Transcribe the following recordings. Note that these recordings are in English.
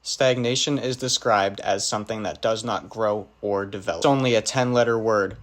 Stagnation is described as something that does not grow or develop. It's only a 10-letter word,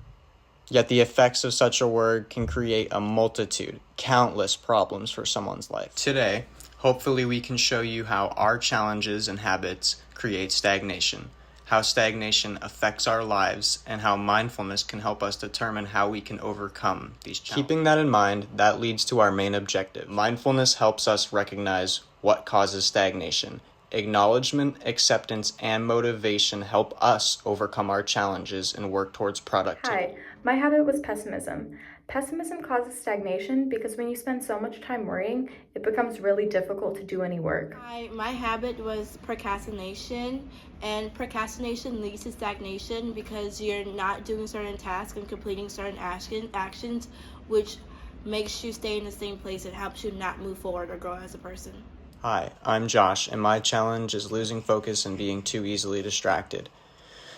yet the effects of such a word can create a multitude, countless problems for someone's life. Today, hopefully we can show you how our challenges and habits create stagnation, how stagnation affects our lives, and how mindfulness can help us determine how we can overcome these challenges. Keeping that in mind, that leads to our main objective. Mindfulness helps us recognize what causes stagnation. Acknowledgement, acceptance, and motivation help us overcome our challenges and work towards productivity. Hi, my habit was pessimism. Pessimism causes stagnation because when you spend so much time worrying, it becomes really difficult to do any work. My habit was procrastination, and procrastination leads to stagnation because you're not doing certain tasks and completing certain actions, which makes you stay in the same place and helps you not move forward or grow as a person. Hi, I'm Josh, and my challenge is losing focus and being too easily distracted.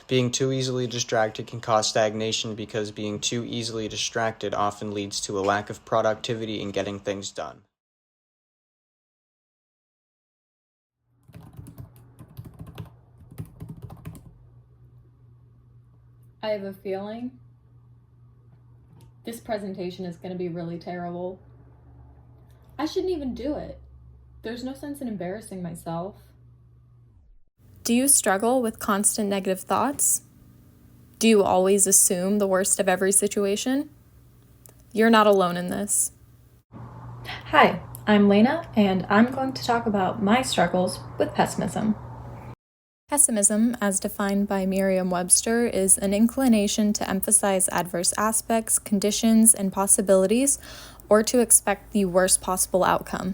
Being too easily distracted can cause stagnation because being too easily distracted often leads to a lack of productivity in getting things done. I have a feeling this presentation is going to be really terrible. I shouldn't even do it. There's no sense in embarrassing myself. Do you struggle with constant negative thoughts? Do you always assume the worst of every situation? You're not alone in this. Hi, I'm Lena, and I'm going to talk about my struggles with pessimism. Pessimism, as defined by Merriam-Webster, is an inclination to emphasize adverse aspects, conditions, and possibilities, or to expect the worst possible outcome.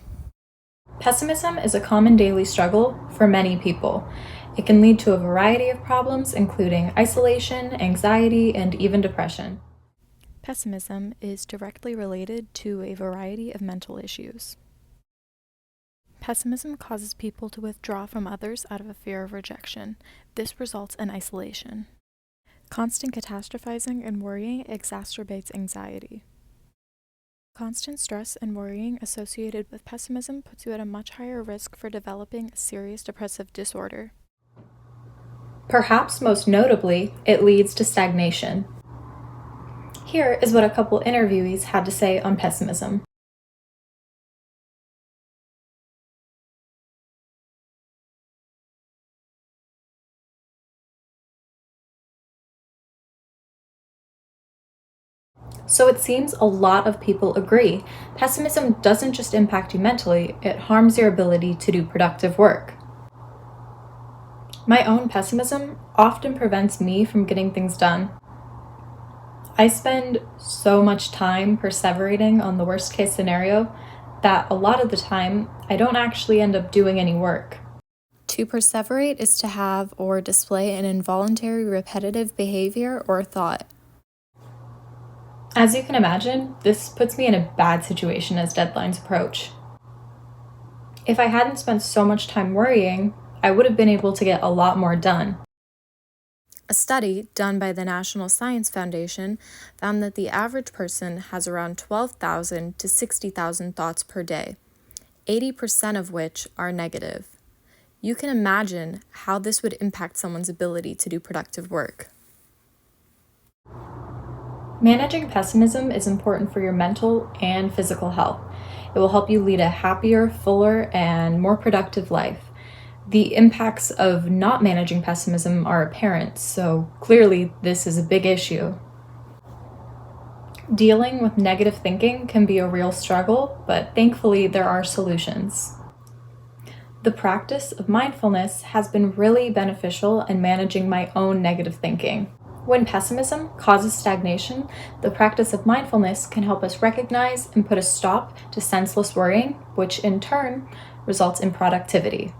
Pessimism is a common daily struggle for many people. It can lead to a variety of problems, including isolation, anxiety, and even depression. Pessimism is directly related to a variety of mental issues. Pessimism causes people to withdraw from others out of a fear of rejection. This results in isolation. Constant catastrophizing and worrying exacerbates anxiety. Constant stress and worrying associated with pessimism puts you at a much higher risk for developing a serious depressive disorder. Perhaps most notably, it leads to stagnation. Here is what a couple interviewees had to say on pessimism. So it seems a lot of people agree. Pessimism doesn't just impact you mentally, it harms your ability to do productive work. My own pessimism often prevents me from getting things done. I spend so much time perseverating on the worst case scenario that a lot of the time I don't actually end up doing any work. To perseverate is to have or display an involuntary repetitive behavior or thought. As you can imagine, this puts me in a bad situation as deadlines approach. If I hadn't spent so much time worrying, I would have been able to get a lot more done. A study done by the National Science Foundation found that the average person has around 12,000 to 60,000 thoughts per day, 80% of which are negative. You can imagine how this would impact someone's ability to do productive work. Managing pessimism is important for your mental and physical health. It will help you lead a happier, fuller, and more productive life. The impacts of not managing pessimism are apparent, so clearly this is a big issue. Dealing with negative thinking can be a real struggle, but thankfully there are solutions. The practice of mindfulness has been really beneficial in managing my own negative thinking. When pessimism causes stagnation, the practice of mindfulness can help us recognize and put a stop to senseless worrying, which in turn results in productivity.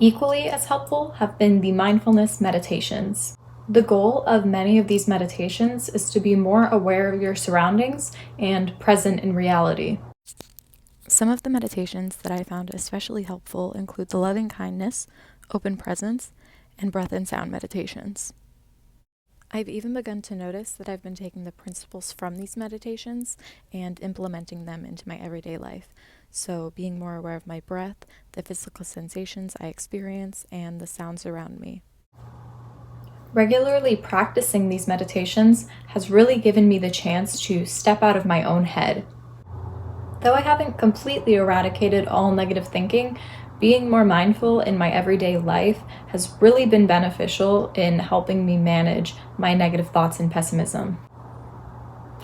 Equally as helpful have been the mindfulness meditations. The goal of many of these meditations is to be more aware of your surroundings and present in reality. Some of the meditations that I found especially helpful include the loving kindness, open presence, and breath and sound meditations. I've even begun to notice that I've been taking the principles from these meditations and implementing them into my everyday life. So being more aware of my breath, the physical sensations I experience, and the sounds around me. Regularly practicing these meditations has really given me the chance to step out of my own head. Though I haven't completely eradicated all negative thinking, being more mindful in my everyday life has really been beneficial in helping me manage my negative thoughts and pessimism.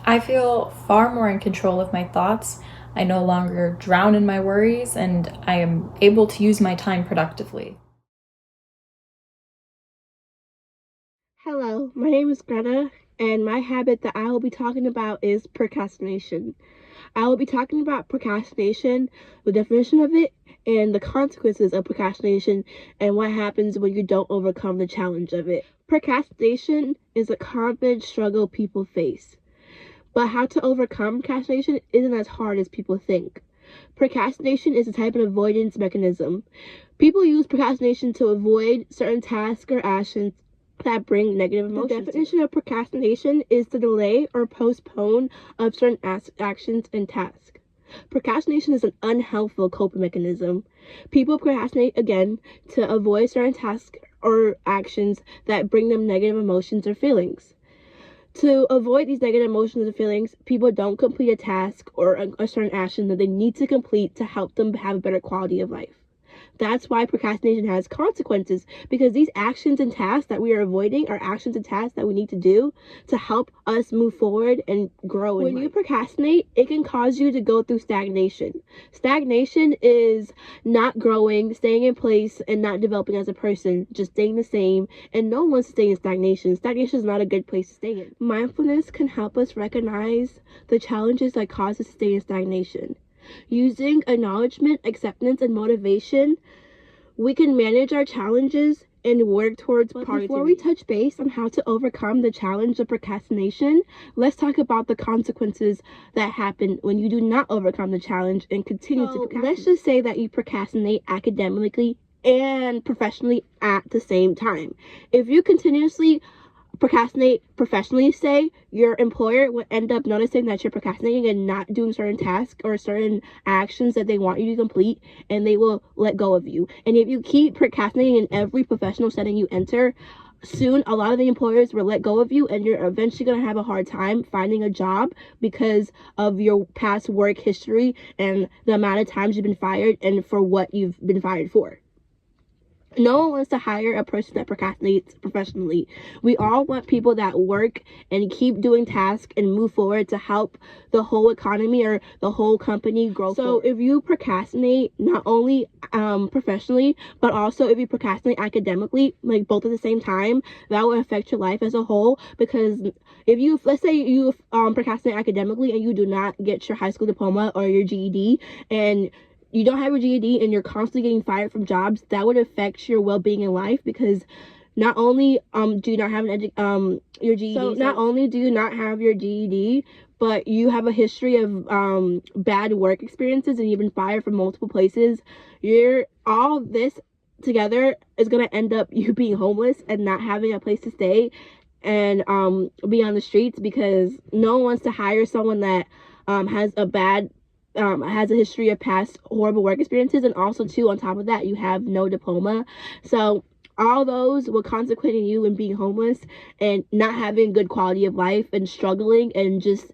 I feel far more in control of my thoughts. I no longer drown in my worries, and I am able to use my time productively. Hello, my name is Greta, and my habit that I will be talking about is procrastination. I will be talking about procrastination, the definition of it, and the consequences of procrastination, and what happens when you don't overcome the challenge of it. Procrastination is a common struggle people face, but how to overcome procrastination isn't as hard as people think. Procrastination is a type of avoidance mechanism. People use procrastination to avoid certain tasks or actions that bring negative emotions. The definition of procrastination is the delay or postpone of certain actions and tasks. Procrastination is an unhelpful coping mechanism. People procrastinate again to avoid certain tasks or actions that bring them negative emotions or feelings. To avoid these negative emotions and feelings, people don't complete a task or a certain action that they need to complete to help them have a better quality of life. That's why procrastination has consequences, because these actions and tasks that we are avoiding are actions and tasks that we need to do to help us move forward and grow in life. When you procrastinate, it can cause you to go through stagnation. Stagnation is not growing, staying in place, and not developing as a person, just staying the same, and no one wants to stay in stagnation. Stagnation is not a good place to stay in. Mindfulness can help us recognize the challenges that cause us to stay in stagnation. Using acknowledgement, acceptance, and motivation, we can manage our challenges and work towards positivity. Before we touch base on how to overcome the challenge of procrastination, let's talk about the consequences that happen when you do not overcome the challenge and continue to procrastinate. Let's just say that you procrastinate academically and professionally at the same time. If you continuously procrastinate professionally, say, your employer would end up noticing that you're procrastinating and not doing certain tasks or certain actions that they want you to complete, and they will let go of you. And if you keep procrastinating in every professional setting you enter, soon a lot of the employers will let go of you, and you're eventually going to have a hard time finding a job because of your past work history and the amount of times you've been fired and for what you've been fired for. No one wants to hire a person that procrastinates professionally. We all want people that work and keep doing tasks and move forward to help the whole economy or the whole company grow forward. If you procrastinate not only professionally, but also if you procrastinate academically, like both at the same time, that will affect your life as a whole. Because if you, let's say you procrastinate academically and you do not get your high school diploma or your GED, and you don't have your GED and you're constantly getting fired from jobs, that would affect your well-being in life, because not only do you not have your GED, not only do you not have your GED, but you have a history of bad work experiences and you've been fired from multiple places. All this together is going to end up you being homeless and not having a place to stay and be on the streets, because no one wants to hire someone that has a history of past horrible work experiences. And also too, on top of that, you have no diploma. So all those will consequence you in being homeless and not having good quality of life and struggling and just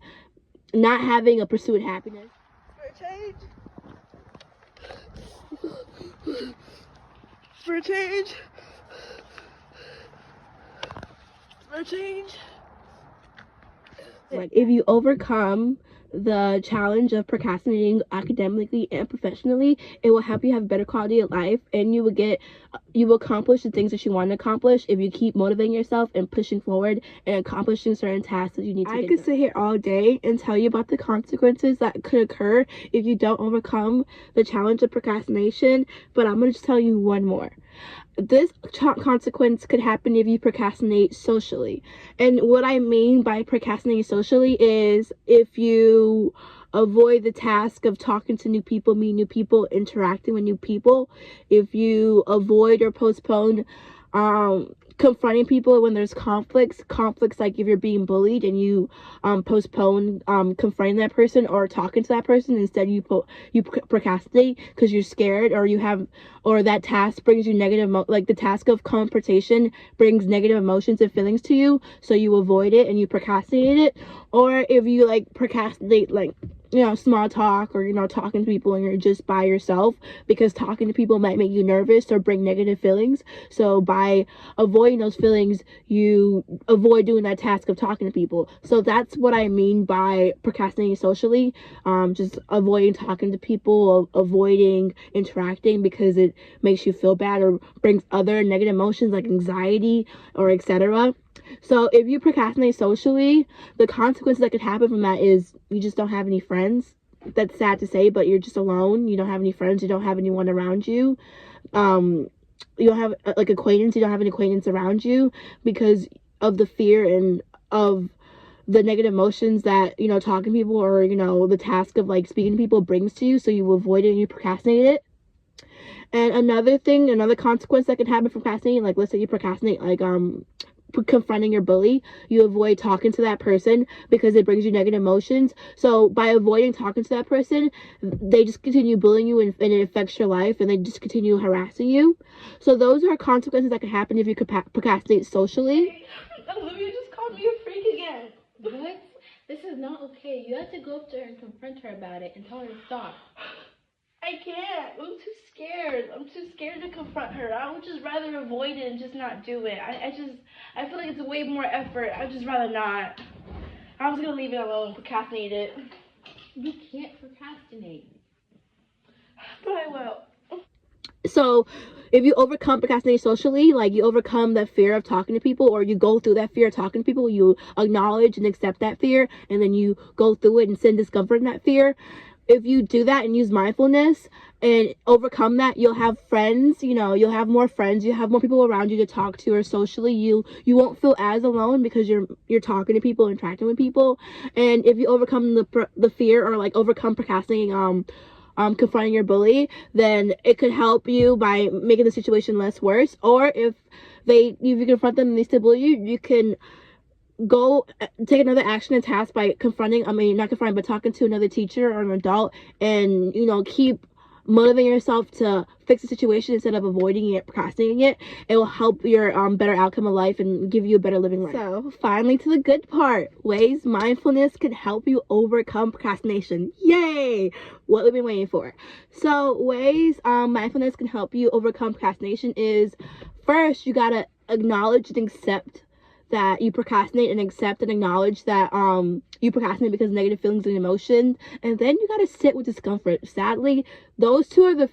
not having a pursuit of happiness. For change. Like, if you overcome the challenge of procrastinating academically and professionally, it will help you have better quality of life, and you will accomplish the things that you want to accomplish if you keep motivating yourself and pushing forward and accomplishing certain tasks that you need to get done. I could sit here all day and tell you about the consequences that could occur if you don't overcome the challenge of procrastination, but I'm going to just tell you one more. This consequence could happen if you procrastinate socially. And what I mean by procrastinating socially is if you avoid the task of talking to new people, meeting new people, interacting with new people, if you avoid or postpone confronting people when there's conflicts like if you're being bullied and you postpone confronting that person or talking to that person. Instead you procrastinate because you're scared, or that task brings you negative like the task of confrontation brings negative emotions and feelings to you, so you avoid it and you procrastinate it. Or if you like procrastinate like, you know, small talk, or, you know, talking to people and you're just by yourself, because talking to people might make you nervous or bring negative feelings. So by avoiding those feelings, you avoid doing that task of talking to people. So that's what I mean by procrastinating socially. Just avoiding talking to people, avoiding interacting because it makes you feel bad or brings other negative emotions like anxiety or etc. So if you procrastinate socially, the consequences that could happen from that is you just don't have any friends. That's sad to say, but you're just alone. You don't have any friends. You don't have anyone around you. You don't have like acquaintance. You don't have an acquaintance around you because of the fear and of the negative emotions that, you know, talking to people or, you know, the task of like speaking to people brings to you. So you avoid it and you procrastinate it. And another consequence that can happen from procrastinating, like let's say you procrastinate like confronting your bully, you avoid talking to that person because it brings you negative emotions. So by avoiding talking to that person, they just continue bullying you and it affects your life, and they just continue harassing you. So those are consequences that can happen if you procrastinate socially. Olivia just called me a freak again. What? This is not okay. You have to go up to her and confront her about it and tell her to stop. I can't. I'm too scared. I'm too scared to confront her. I would just rather avoid it and just not do it. I feel like it's way more effort. I'd just rather not. I was gonna leave it alone, procrastinate it. You can't procrastinate. But I will. So if you overcome procrastinating socially, like you overcome that fear of talking to people, or you go through that fear of talking to people, you acknowledge and accept that fear, and then you go through it and send discomfort in that fear. If you do that and use mindfulness and overcome that, you'll have friends, you know, you'll have more friends, you have more people around you to talk to, or socially you won't feel as alone because you're talking to people, interacting with people. And if you overcome the fear, or like overcome procrastinating, confronting your bully, then it could help you by making the situation less worse. Or if you confront them and they still bully you, you can go take another action and task by talking to another teacher or an adult, and, you know, keep motivating yourself to fix the situation instead of avoiding it, procrastinating it. It will help your better outcome of life and give you a better living life. So finally, to the good part, ways mindfulness can help you overcome procrastination. Yay! What we've been waiting for. So ways mindfulness can help you overcome procrastination is, first, you gotta acknowledge and accept that you procrastinate, and accept and acknowledge that you procrastinate because of negative feelings and emotions. And then you gotta sit with discomfort. Sadly, those two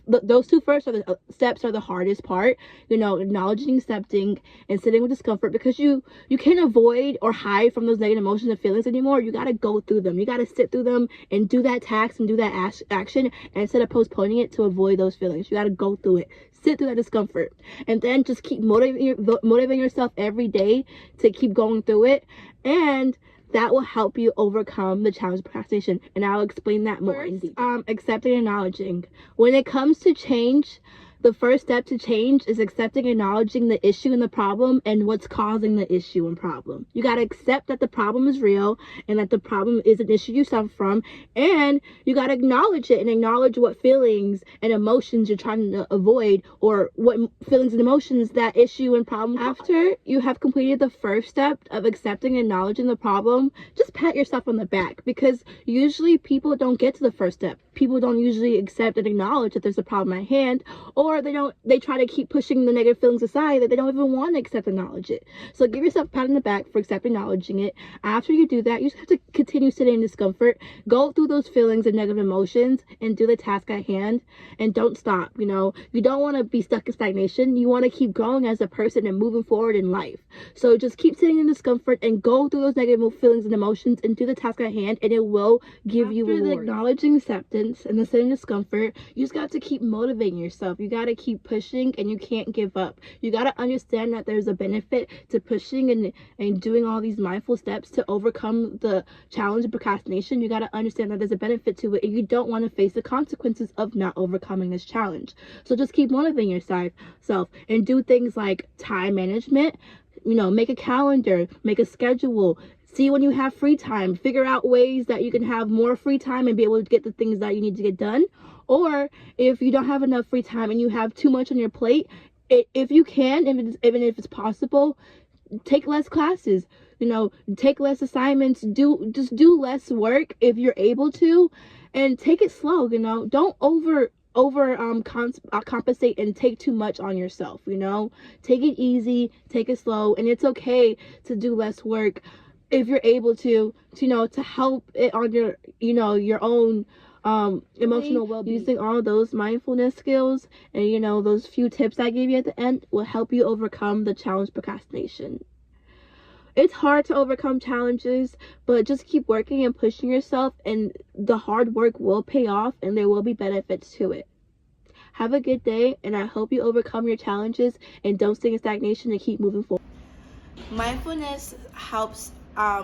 first steps are the hardest part, you know, acknowledging, accepting, and sitting with discomfort, because you can't avoid or hide from those negative emotions and feelings anymore. You gotta go through them. You gotta sit through them and do that task and do that action, and instead of postponing it to avoid those feelings, you gotta go through it, sit through that discomfort, and then just keep motivating yourself every day to keep going through it, and that will help you overcome the challenge of procrastination. And I'll explain that more in detail. Accepting and acknowledging. When it comes to change, the first step to change is accepting and acknowledging the issue and the problem and what's causing the issue and problem. You got to accept that the problem is real and that the problem is an issue you suffer from, and you got to acknowledge it and acknowledge what feelings and emotions you're trying to avoid, or what feelings and emotions that issue and problem. After you have completed the first step of accepting and acknowledging the problem, just pat yourself on the back, because usually people don't get to the first step. People don't usually accept and acknowledge that there's a problem at hand, or they try to keep pushing the negative feelings aside, that they don't even want to accept and acknowledge it. So give yourself a pat on the back for accepting and acknowledging it. After you do that, you just have to continue sitting in discomfort, go through those feelings and negative emotions, and do the task at hand, and don't stop. You know, you don't want to be stuck in stagnation. You want to keep growing as a person and moving forward in life. So just keep sitting in discomfort and go through those negative feelings and emotions and do the task at hand, and it will give you rewards. After the acknowledging acceptance and the sitting in discomfort, you just got to keep motivating yourself. You got gotta keep pushing and you can't give up. You gotta understand that there's a benefit to pushing and doing all these mindful steps to overcome the challenge of procrastination. You gotta understand that there's a benefit to it, and you don't want to face the consequences of not overcoming this challenge. So just keep motivating yourself and do things like time management. Make a calendar, make a schedule, see when you have free time, figure out ways that you can have more free time and be able to get the things that you need to get done. Or if you don't have enough free time and you have too much on your plate, if you can, even if it's possible, take less classes, take less assignments, just do less work if you're able to, and take it slow. Don't compensate and take too much on yourself. Take it easy, take it slow, and it's okay to do less work if you're able to help it on your own emotional well-being. Using all those mindfulness skills and those few tips I gave you at the end will help you overcome the challenge procrastination. It's hard to overcome challenges, but just keep working and pushing yourself, and the hard work will pay off and there will be benefits to it. Have a good day, and I hope you overcome your challenges and don't stay in stagnation and keep moving forward. Mindfulness helps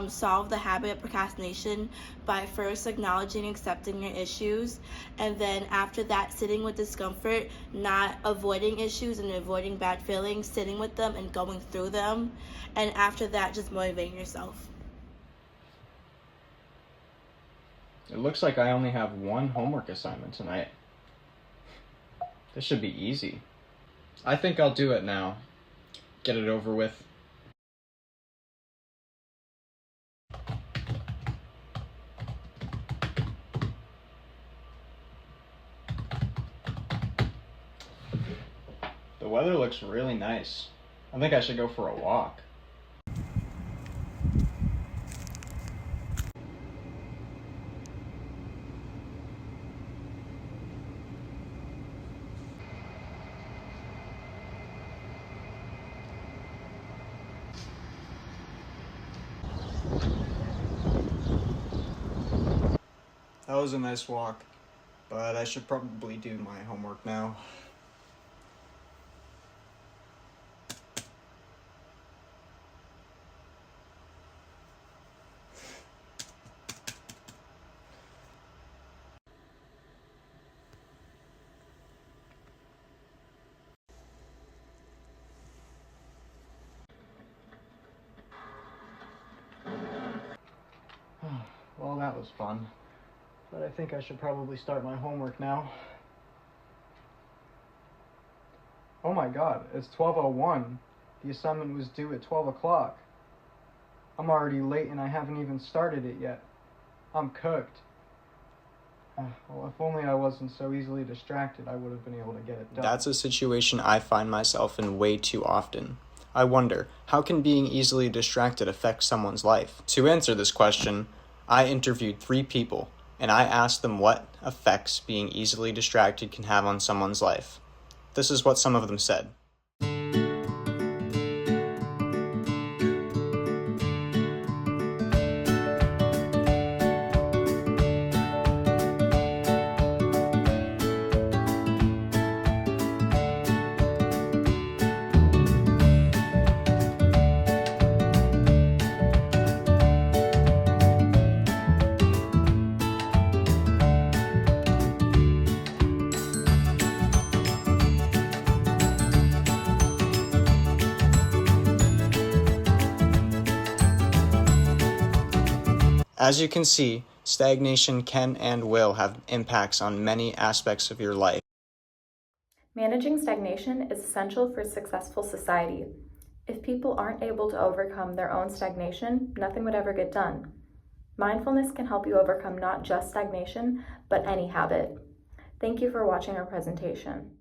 solve the habit of procrastination by first acknowledging and accepting your issues, and then after that sitting with discomfort, not avoiding issues and avoiding bad feelings, sitting with them and going through them, and after that just motivating yourself. It looks like I only have one homework assignment tonight. This should be easy. I think I'll do it now. Get it over with. The weather looks really nice. I think I should go for a walk. That was a nice walk, but I should probably do my homework now. Well, that was fun. But I think I should probably start my homework now. Oh my god, it's 12:01. The assignment was due at 12 o'clock. I'm already late and I haven't even started it yet. I'm cooked. Well, if only I wasn't so easily distracted, I would have been able to get it done. That's a situation I find myself in way too often. I wonder, how can being easily distracted affect someone's life? To answer this question, I interviewed 3 people, and I asked them what effects being easily distracted can have on someone's life. This is what some of them said. As you can see, stagnation can and will have impacts on many aspects of your life. Managing stagnation is essential for a successful society. If people aren't able to overcome their own stagnation, nothing would ever get done. Mindfulness can help you overcome not just stagnation, but any habit. Thank you for watching our presentation.